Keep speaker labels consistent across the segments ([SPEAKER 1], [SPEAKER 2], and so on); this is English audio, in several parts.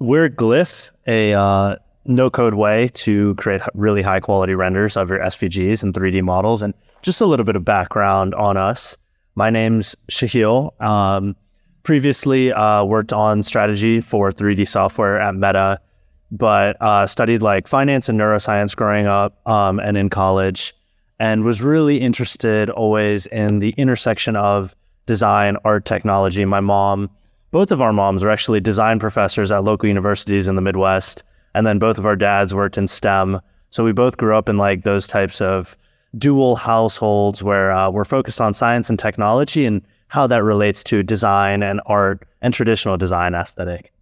[SPEAKER 1] We're Glyph, a no-code way to create really high-quality renders of your SVGs and 3D models. And just a little bit of background on us. My name's Shaheel. Previously worked on strategy for 3D software at Meta, but studied like finance and neuroscience growing up and in college, and was really interested always in the intersection of design, art, technology. Both of our moms are actually design professors at local universities in the Midwest. And then both of our dads worked in STEM. So we both grew up in like those types of dual households where we're focused on science and technology and how that relates to design and art and traditional design aesthetic.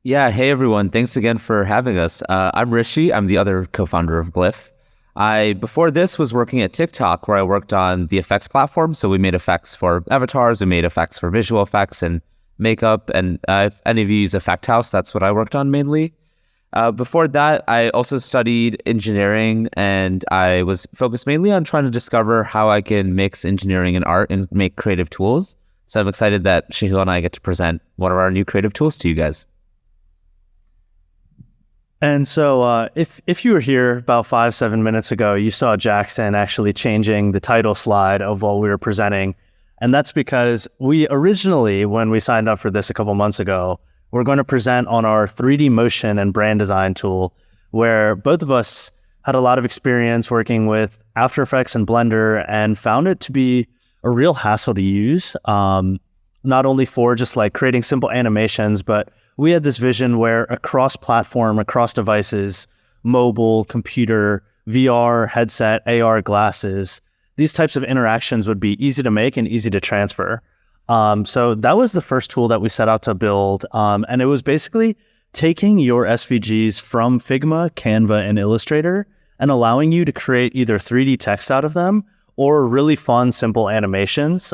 [SPEAKER 2] Yeah. Hey, everyone. Thanks again for having us. I'm Rishi. I'm the other co-founder of Glyph. Before this, was working at TikTok, where I worked on the effects platform. So we made effects for avatars, we made effects for visual effects and makeup, and if any of you use Effect House, that's what I worked on mainly. Before that, I also studied engineering, and I was focused mainly on trying to discover how I can mix engineering and art and make creative tools. So I'm excited that Shaheel and I get to present one of our new creative tools to you guys.
[SPEAKER 1] And so if you were here about 5-7 minutes ago, you saw Jackson actually changing the title slide of what we were presenting. And that's because we originally, when we signed up for this a couple months ago, we're going to present on our 3D motion and brand design tool, where both of us had a lot of experience working with After Effects and Blender and found it to be a real hassle to use, not only for just like creating simple animations, but we had this vision where across platform, across devices, mobile, computer, VR, headset, AR glasses, these types of interactions would be easy to make and easy to transfer. So that was the first tool that we set out to build. And it was basically taking your SVGs from Figma, Canva, and Illustrator and allowing you to create either 3D text out of them or really fun, simple animations.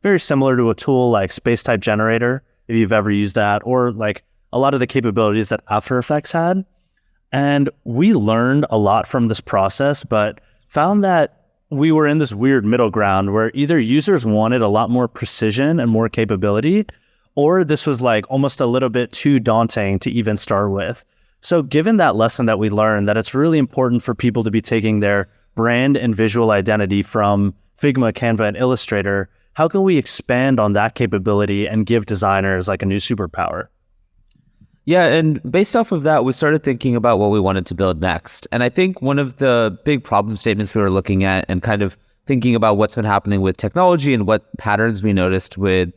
[SPEAKER 1] Very similar to a tool like Space Type Generator, if you've ever used that, or like a lot of the capabilities that After Effects had. And we learned a lot from this process, but found that we were in this weird middle ground where either users wanted a lot more precision and more capability, or this was like almost a little bit too daunting to even start with. So given that lesson that we learned, that it's really important for people to be taking their brand and visual identity from Figma, Canva, and Illustrator, how can we expand on that capability and give designers like a new superpower?
[SPEAKER 2] Yeah, and based off of that, we started thinking about what we wanted to build next. And I think one of the big problem statements we were looking at and kind of thinking about what's been happening with technology and what patterns we noticed with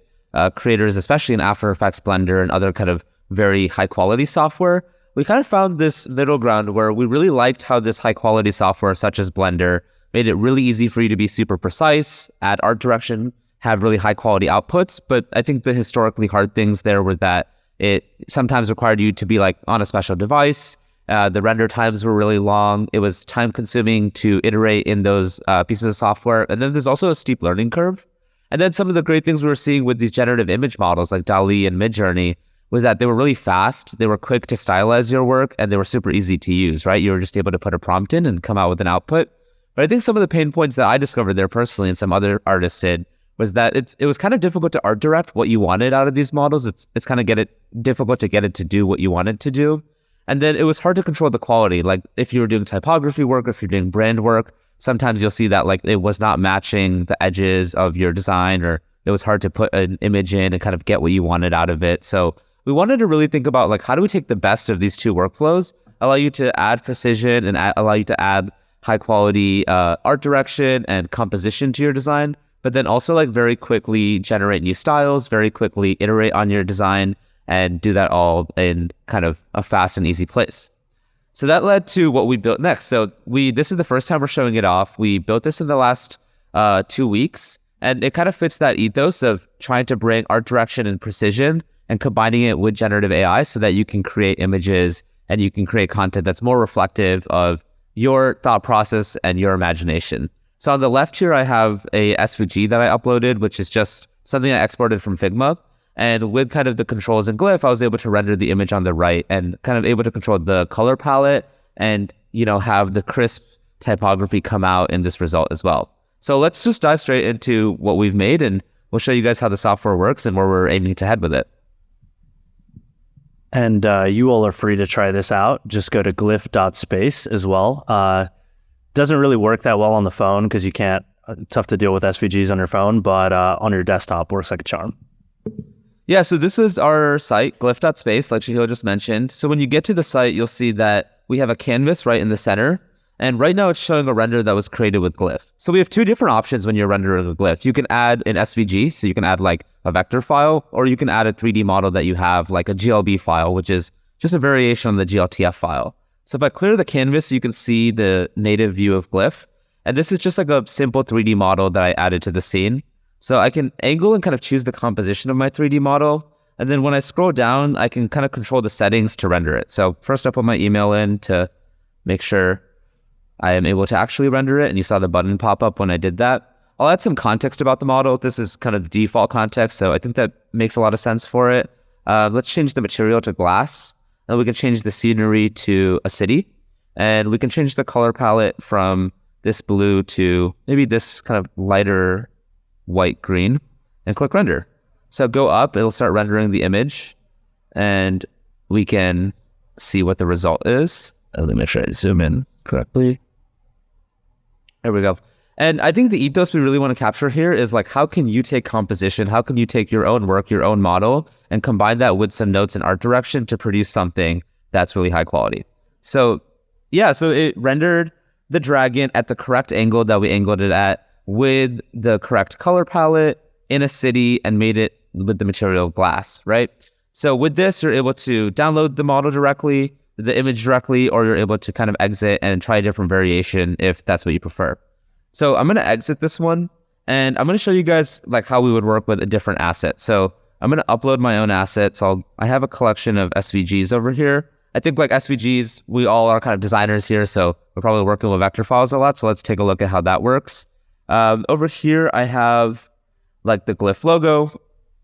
[SPEAKER 2] creators, especially in After Effects, Blender, and other kind of very high quality software, we kind of found this middle ground where we really liked how this high quality software such as Blender made it really easy for you to be super precise, add art direction, have really high quality outputs. But I think the historically hard things there were that it sometimes required you to be like on a special device. The render times were really long. It was time consuming to iterate in those pieces of software. And then there's also a steep learning curve. And then some of the great things we were seeing with these generative image models like DALL-E and Midjourney was that they were really fast. They were quick to stylize your work, and they were super easy to use, right? You were just able to put a prompt in and come out with an output. But I think some of the pain points that I discovered there personally and some other artists did was that it was kind of difficult to art direct what you wanted out of these models. It's kind of difficult to get it to do what you wanted to do. And then it was hard to control the quality. Like if you were doing typography work, or if you're doing brand work, sometimes you'll see that like it was not matching the edges of your design, or it was hard to put an image in and kind of get what you wanted out of it. So we wanted to really think about like, how do we take the best of these two workflows, allow you to add precision and allow you to add high quality art direction and composition to your design, but then also like very quickly generate new styles, very quickly iterate on your design, and do that all in kind of a fast and easy place. So that led to what we built next. So this is the first time we're showing it off. We built this in the last 2 weeks, and it kind of fits that ethos of trying to bring art direction and precision and combining it with generative AI so that you can create images and you can create content that's more reflective of your thought process and your imagination. So on the left here, I have a SVG that I uploaded, which is just something I exported from Figma. And with kind of the controls in Glyph, I was able to render the image on the right and kind of able to control the color palette and, have the crisp typography come out in this result as well. So let's just dive straight into what we've made, and we'll show you guys how the software works and where we're aiming to head with it.
[SPEAKER 1] And you all are free to try this out. Just go to glyph.space as well. Doesn't really work that well on the phone because you can't, it's tough to deal with SVGs on your phone, but on your desktop works like a charm.
[SPEAKER 2] Yeah, so this is our site, glyph.space, like Shaheel just mentioned. So when you get to the site, you'll see that we have a canvas right in the center. And right now it's showing a render that was created with Glyph. So we have two different options when you're rendering with Glyph. You can add an SVG, so you can add like a vector file, or you can add a 3D model that you have, like a GLB file, which is just a variation on the GLTF file. So if I clear the canvas, you can see the native view of Glyph. And this is just like a simple 3D model that I added to the scene. So I can angle and kind of choose the composition of my 3D model. And then when I scroll down, I can kind of control the settings to render it. So first I put my email in to make sure I am able to actually render it. And you saw the button pop up when I did that. I'll add some context about the model. This is kind of the default context, so I think that makes a lot of sense for it. Let's change the material to glass. And we can change the scenery to a city. And we can change the color palette from this blue to maybe this kind of lighter white green, and click render. So go up, it'll start rendering the image, and we can see what the result is. Let me make sure I zoom in correctly. There we go. And I think the ethos we really want to capture here is like, how can you take composition? How can you take your own work, your own model, and combine that with some notes in art direction to produce something that's really high quality? So yeah, so it rendered the dragon at the correct angle that we angled it at with the correct color palette in a city and made it with the material glass, right? So with this, you're able to download the model directly, the image directly, or you're able to kind of exit and try a different variation if that's what you prefer. So I'm going to exit this one, and I'm going to show you guys like how we would work with a different asset. So I'm going to upload my own assets. I have a collection of SVGs over here. I think like SVGs, we all are kind of designers here, so we're probably working with vector files a lot. So let's take a look at how that works. Over here, I have like the Glyph logo.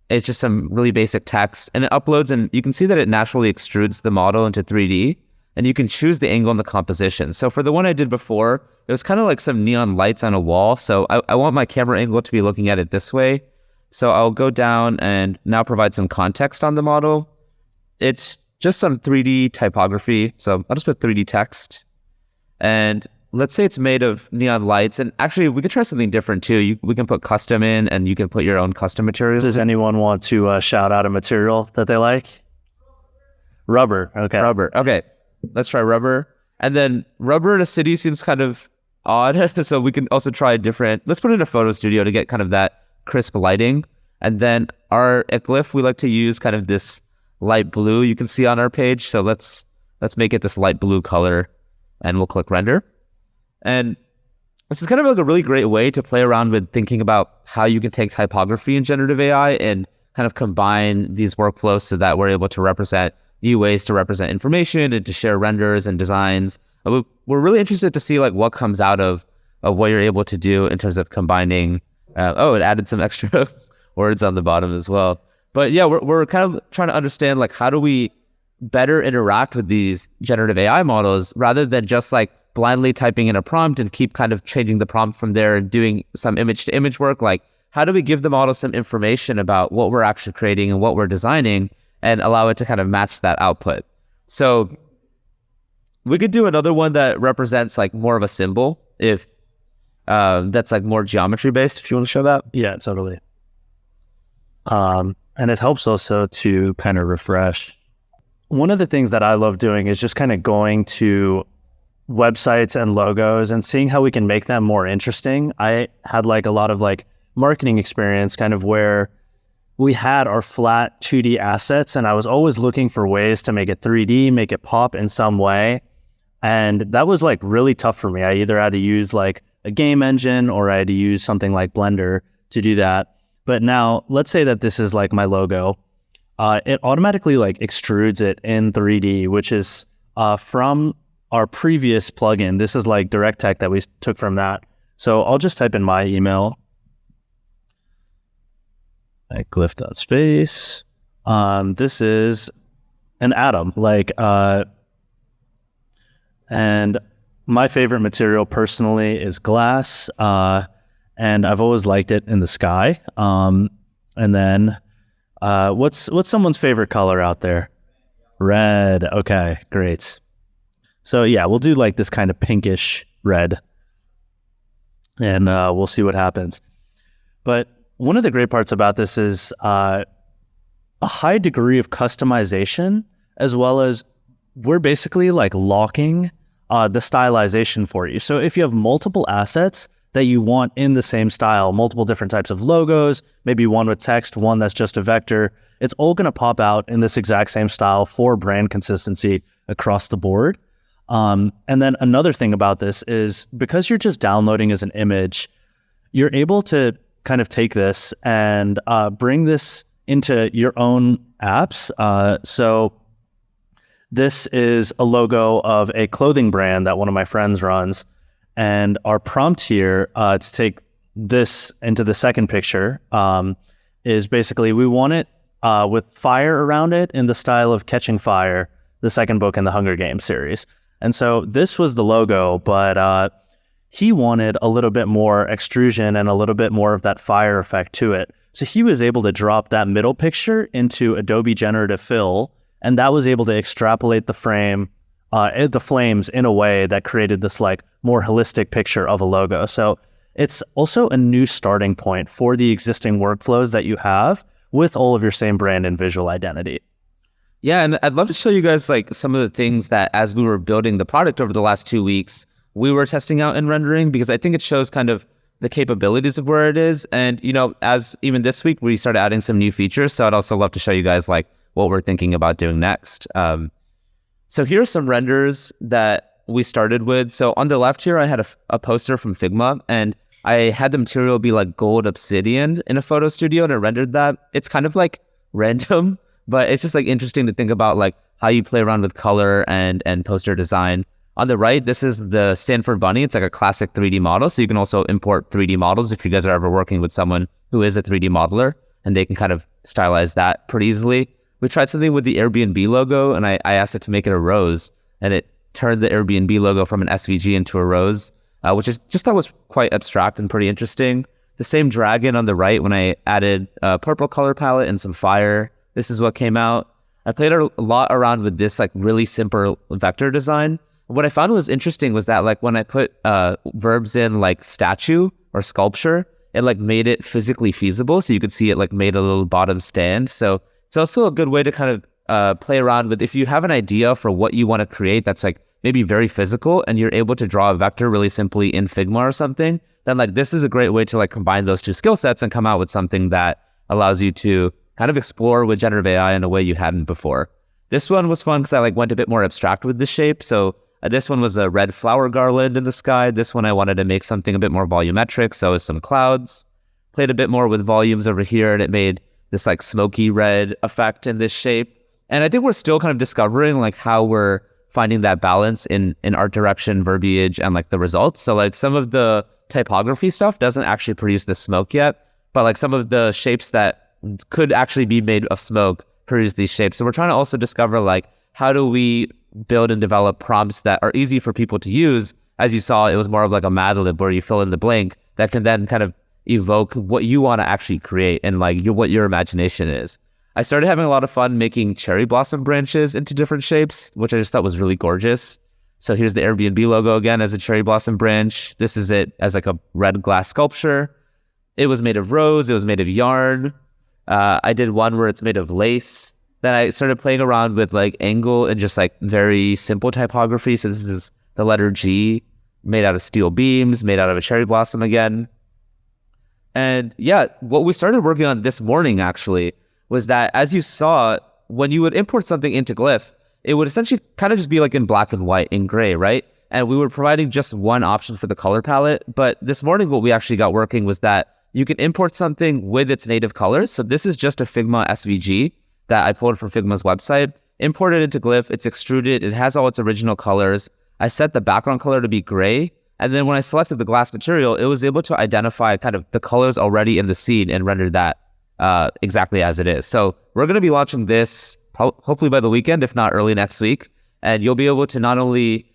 [SPEAKER 2] It's just some really basic text, and it uploads, and you can see that it naturally extrudes the model into 3D, and you can choose the angle and the composition. So for the one I did before, it was kind of like some neon lights on a wall. So I want my camera angle to be looking at it this way. So I'll go down and now provide some context on the model. It's just some 3D typography. So I'll just put 3D text. And let's say it's made of neon lights. And actually, we could try something different too. We can put custom in, and you can put your own custom materials.
[SPEAKER 1] Does anyone want to shout out a material that they like? Rubber. Okay.
[SPEAKER 2] Rubber. Okay. Let's try rubber. And then rubber in a city seems kind of odd. So we can also try a different, let's put in a photo studio to get kind of that crisp lighting. And then at Glyph, we like to use kind of this light blue you can see on our page. So let's make it this light blue color, and we'll click render. And this is kind of like a really great way to play around with thinking about how you can take typography in generative AI and kind of combine these workflows so that we're able to represent new ways to represent information and to share renders and designs. We're really interested to see like what comes out of what you're able to do in terms of combining. It added some extra words on the bottom as well. But yeah, we're kind of trying to understand like, how do we better interact with these generative AI models rather than just like blindly typing in a prompt and keep kind of changing the prompt from there and doing some image to image work. Like, how do we give the model some information about what we're actually creating and what we're designing and allow it to kind of match that output? So we could do another one that represents like more of a symbol, if that's like more geometry based, if you want to show that.
[SPEAKER 1] Yeah, totally. And it helps also to kind of refresh. One of the things that I love doing is just kind of going to websites and logos and seeing how we can make them more interesting. I had like a lot of like marketing experience kind of where we had our flat 2D assets, and I was always looking for ways to make it 3D, make it pop in some way. And that was like really tough for me. I either had to use like a game engine or I had to use something like Blender to do that. But now let's say that this is like my logo. It automatically like extrudes it in 3D, which is from our previous plugin. This is like direct tech that we took from that. So I'll just type in my email. at glyph.space. This is an atom, and my favorite material personally is glass, and I've always liked it in the sky. And then, what's someone's favorite color out there? Red. Okay, great. So yeah, we'll do like this kind of pinkish red, and we'll see what happens. But one of the great parts about this is a high degree of customization, as well as we're basically like locking the stylization for you. So if you have multiple assets that you want in the same style, multiple different types of logos, maybe one with text, one that's just a vector, it's all going to pop out in this exact same style for brand consistency across the board. And then another thing about this is because you're just downloading as an image, you're able to kind of take this and bring this into your own apps. So this is a logo of a clothing brand that one of my friends runs. And our prompt here to take this into the second picture is basically we want it with fire around it in the style of Catching Fire, the second book in the Hunger Games series. And so this was the logo, but he wanted a little bit more extrusion and a little bit more of that fire effect to it. So he was able to drop that middle picture into Adobe Generative Fill, and that was able to extrapolate the flames in a way that created this like more holistic picture of a logo. So it's also a new starting point for the existing workflows that you have with all of your same brand and visual identity.
[SPEAKER 2] Yeah, and I'd love to show you guys like some of the things that as we were building the product over the last 2 weeks, we were testing out and rendering, because I think it shows kind of the capabilities of where it is. And, you know, as even this week, we started adding some new features. So I'd also love to show you guys like what we're thinking about doing next. So here are some renders that we started with. So on the left here, I had a poster from Figma, and I had the material be like gold obsidian in a photo studio, and I rendered that. It's kind of like random, but it's just like interesting to think about like how you play around with color and poster design. On the right, this is the Stanford Bunny. It's like a classic 3D model. So you can also import 3D models if you guys are ever working with someone who is a 3D modeler, and they can kind of stylize that pretty easily. We tried something with the Airbnb logo, and I asked it to make it a rose, and it turned the Airbnb logo from an SVG into a rose, which is just thought was quite abstract and pretty interesting. The same dragon on the right, when I added a purple color palette and some fire, this is what came out. I played a lot around with this like really simple vector design. What I found was interesting was that like when I put verbs in like statue or sculpture, it like made it physically feasible. So you could see it like made a little bottom stand. So it's also a good way to kind of play around with if you have an idea for what you want to create that's like maybe very physical and you're able to draw a vector really simply in Figma or something, then like this is a great way to like combine those two skill sets and come out with something that allows you to kind of explore with generative AI in a way you hadn't before. This one was fun because I like went a bit more abstract with the shape. So this one was a red flower garland in the sky. This one I wanted to make something a bit more volumetric, so with some clouds. Played a bit more with volumes over here, and it made this like smoky red effect in this shape. And I think we're still kind of discovering like how we're finding that balance in art direction, verbiage, and like the results. So like some of the typography stuff doesn't actually produce the smoke yet, but like some of the shapes that could actually be made of smoke produce these shapes. So we're trying to also discover like how do we build and develop prompts that are easy for people to use. As you saw, it was more of like a Mad Lib where you fill in the blank that can then kind of evoke what you want to actually create and like what your imagination is. I started having a lot of fun making cherry blossom branches into different shapes, which I just thought was really gorgeous. So here's the Airbnb logo again as a cherry blossom branch. This is it as like a red glass sculpture. It was made of rose. It was made of yarn. I did one where it's made of lace. Then I started playing around with like angle and just like very simple typography. So this is the letter G made out of steel beams, made out of a cherry blossom again. And yeah, what we started working on this morning actually was that as you saw, when you would import something into Glyph, it would essentially kind of just be like in black and white, in gray, right? And we were providing just one option for the color palette. But this morning, what we actually got working was that you can import something with its native colors. So this is just a Figma SVG that I pulled from Figma's website, imported into Glyph, it's extruded, it has all its original colors. I set the background color to be gray. And then when I selected the glass material, it was able to identify kind of the colors already in the scene and render that. exactly as it is. So we're going to be launching this hopefully by the weekend, if not early next week. And you'll be able to not only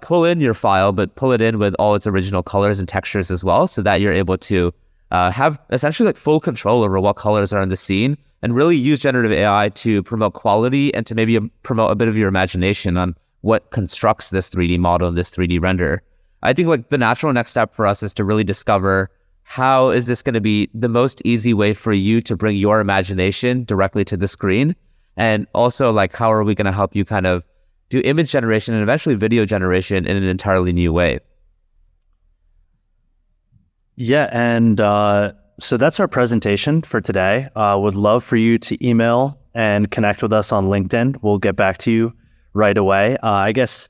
[SPEAKER 2] pull in your file, but pull it in with all its original colors and textures as well, so that you're able to have essentially like full control over what colors are in the scene, and really use generative AI to promote quality and to maybe promote a bit of your imagination on what constructs this 3D model and this 3D render. I think like the natural next step for us is to really discover how is this going to be the most easy way for you to bring your imagination directly to the screen, and also like how are we going to help you kind of do image generation and eventually video generation in an entirely new way.
[SPEAKER 1] Yeah, and so that's our presentation for today. Would love for you to email and connect with us on LinkedIn. We'll get back to you right away. I guess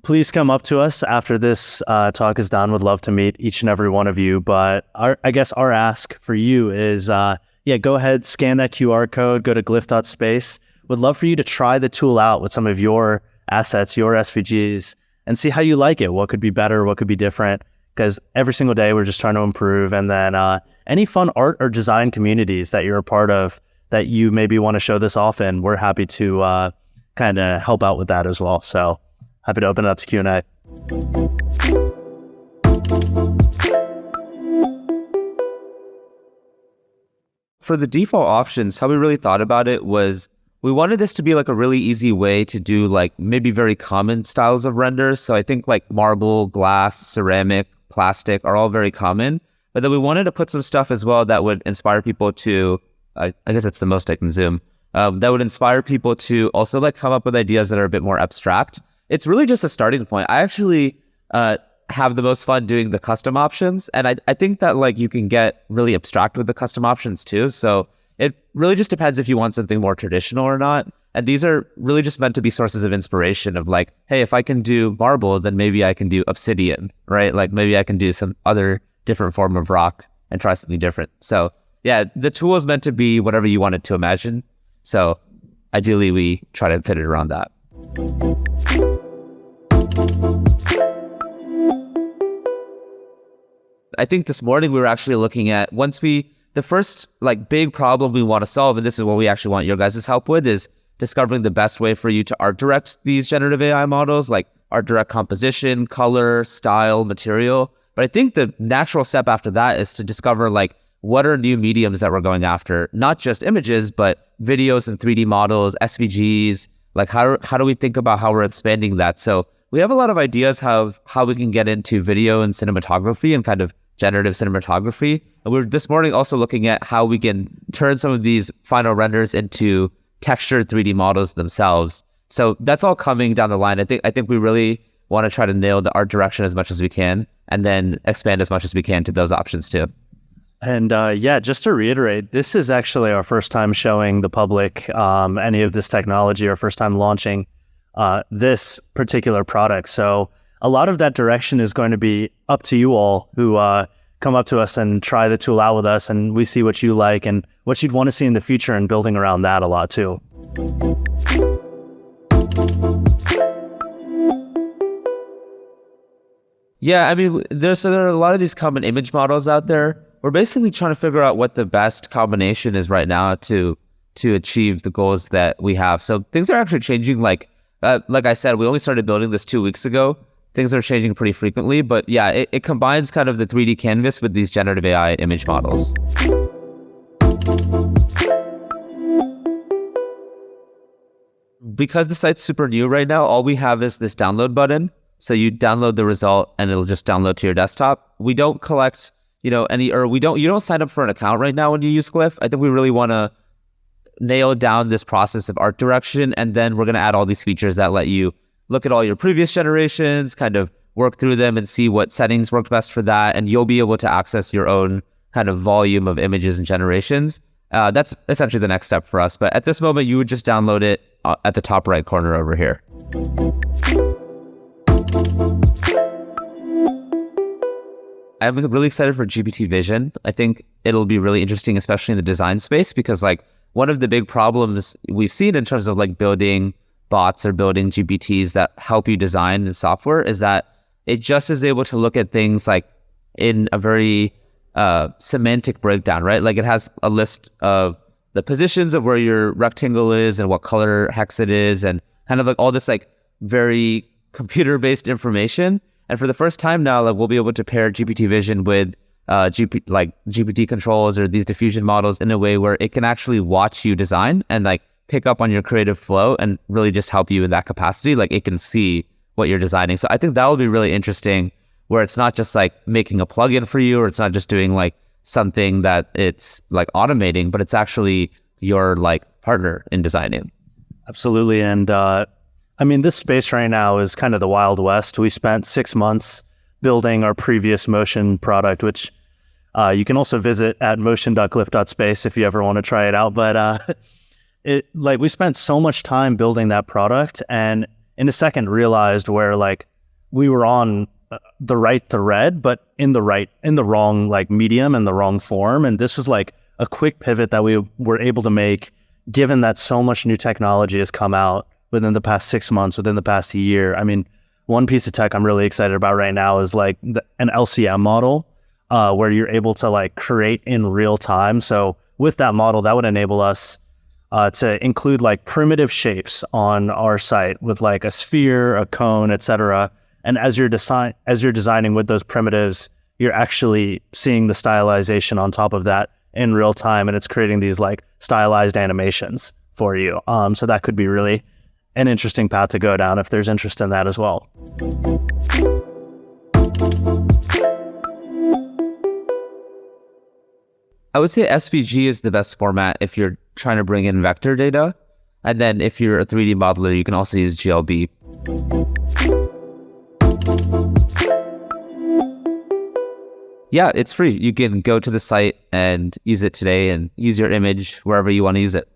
[SPEAKER 1] please come up to us after this talk is done. Would love to meet each and every one of you. But I guess our ask for you is, go ahead, scan that QR code, go to glyph.space. Would love for you to try the tool out with some of your assets, your SVGs, and see how you like it. What could be better? What could be different? Because every single day we're just trying to improve. And then any fun art or design communities that you're a part of that you maybe want to show this off in, we're happy to kind of help out with that as well. So happy to open it up to Q&A.
[SPEAKER 2] For the default options, how we really thought about it was we wanted this to be like a really easy way to do like maybe very common styles of renders. So I think like marble, glass, ceramic, plastic are all very common. But then we wanted to put some stuff as well that would inspire people to, I guess that's the most I can zoom, that would inspire people to also like come up with ideas that are a bit more abstract. It's really just a starting point. I actually have the most fun doing the custom options. And I think that like you can get really abstract with the custom options too. So it really just depends if you want something more traditional or not. And these are really just meant to be sources of inspiration of like, hey, if I can do marble, then maybe I can do obsidian, right? Like maybe I can do some other different form of rock and try something different. So yeah, the tool is meant to be whatever you want it to imagine. So ideally we try to fit it around that. I think this morning we were actually looking at the first like big problem we want to solve, and this is what we actually want your guys' help with, is discovering the best way for you to art direct these generative AI models, like art direct composition, color, style, material. But I think the natural step after that is to discover like what are new mediums that we're going after, not just images, but videos and 3D models, SVGs, like how do we think about how we're expanding that? So we have a lot of ideas how we can get into video and cinematography and kind of generative cinematography. And we're this morning also looking at how we can turn some of these final renders into textured 3D models themselves. So that's all coming down the line. I think we really want to try to nail the art direction as much as we can, and then expand as much as we can to those options too.
[SPEAKER 1] And just to reiterate, this is actually our first time showing the public any of this technology, our first time launching this particular product. So a lot of that direction is going to be up to you all who come up to us and try the tool out with us, and we see what you like and what you'd want to see in the future, and building around that a lot too.
[SPEAKER 2] Yeah, I mean, there are a lot of these common image models out there. We're basically trying to figure out what the best combination is right now to achieve the goals that we have. So things are actually changing. Like I said, we only started building this 2 weeks ago. Things are changing pretty frequently, but yeah, it combines kind of the 3D canvas with these generative AI image models. Because the site's super new right now, all we have is this download button. So you download the result and it'll just download to your desktop. We don't collect, you don't sign up for an account right now when you use Glyph. I think we really want to nail down this process of art direction, and then we're going to add all these features that let you look at all your previous generations, kind of work through them and see what settings work best for that. And you'll be able to access your own kind of volume of images and generations. That's essentially the next step for us. But at this moment, you would just download it at the top right corner over here. I'm really excited for GPT Vision. I think it'll be really interesting, especially in the design space, because like one of the big problems we've seen in terms of like building bots or building GPTs that help you design in software is that it just is able to look at things like in a very semantic breakdown, right? Like it has a list of the positions of where your rectangle is and what color hex it is, and kind of like all this like very computer-based information. And for the first time now, like we'll be able to pair GPT vision with GPT controls or these diffusion models in a way where it can actually watch you design and like pick up on your creative flow and really just help you in that capacity. Like it can see what you're designing. So I think that will be really interesting, where it's not just like making a plugin for you, or it's not just doing like something that it's like automating, but it's actually your like partner in designing.
[SPEAKER 1] Absolutely. And I mean, this space right now is kind of the Wild West. We spent 6 months building our previous motion product, which you can also visit at motion.glyph.space if you ever want to try it out. But we spent so much time building that product, and in a second realized where like we were on the right thread, but in the wrong like medium and the wrong form. And this was like a quick pivot that we were able to make, given that so much new technology has come out within the past 6 months, within the past year. I mean, one piece of tech I'm really excited about right now is like an LCM model, where you're able to like create in real time. So with that model, that would enable us to include like primitive shapes on our site with like a sphere, a cone, etc. And as you're designing with those primitives, you're actually seeing the stylization on top of that in real time, and it's creating these like stylized animations for you. So that could be really an interesting path to go down if there's interest in that as well.
[SPEAKER 2] I would say SVG is the best format if you're trying to bring in vector data. And then if you're a 3D modeler, you can also use GLB. Yeah, it's free. You can go to the site and use it today and use your image wherever you want to use it.